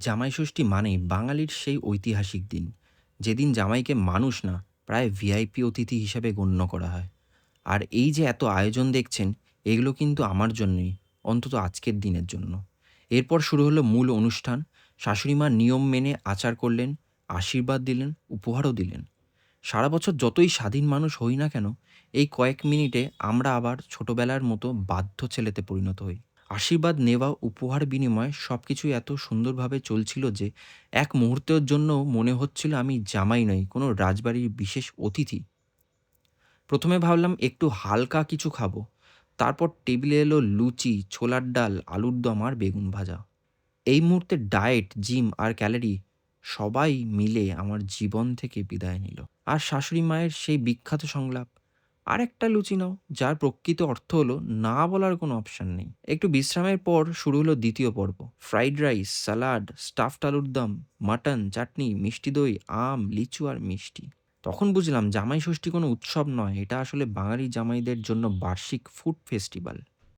জামাই ষষ্ঠী মানেই বাঙালির সেই ঐতিহাসিক দিন, যেদিন জামাইকে মানুষ না, প্রায় ভিআইপি অতিথি হিসেবে গণ্য করা হয়। আর এই যে এত আয়োজন দেখছেন, এগুলো কিন্তু আমার জন্যই, অন্তত আজকের দিনের জন্য। এরপর শুরু হলো মূল অনুষ্ঠান। শাশুড়িমা নিয়ম মেনে আচার করলেন, আশীর্বাদ দিলেন, উপহারও দিলেন। সারা বছর যতই স্বাধীন মানুষ হই না কেন, এই কয়েক মিনিটে আমরা আবার ছোটবেলার মতো বাধ্য ছেলেতে পরিণত হই। আশীর্বাদ নেওয়া, উপহার বিনিময় সবকিছুই এত সুন্দরভাবে চলছিল যে এক মুহূর্তের জন্য মনে হচ্ছিল আমি জামাই নই, কোনো রাজবাড়ির বিশেষ অতিথি। প্রথমে ভাবলাম একটু হালকা কিছু খাবো। তারপর টেবিলে এলো লুচি, ছোলার ডাল, আলুর দম আর বেগুন ভাজা। এই মুহূর্তে ডায়েট, জিম আর ক্যালোরি সবাই মিলে আমার জীবন থেকে বিদায় নিল। আর শাশুড়ি মায়ের সেই বিখ্যাত সংলাপ, "আরেকটা লুচি নাও", যার প্রকৃত অর্থ হলো না বলার কোনো অপশন নেই। একটু বিশ্রামের পর শুরু হলো দ্বিতীয় পর্ব। ফ্রাইড রাইস, সালাড, স্টাফড আলুর দম, মাটন, চাটনি, মিষ্টি দই, আম, লিচু আর মিষ্টি। তখন বুঝলাম জামাই ষষ্ঠী কোনো উৎসব নয়, এটা আসলে বাঙালি জামাইদের জন্য বার্ষিক ফুড ফেস্টিভ্যাল।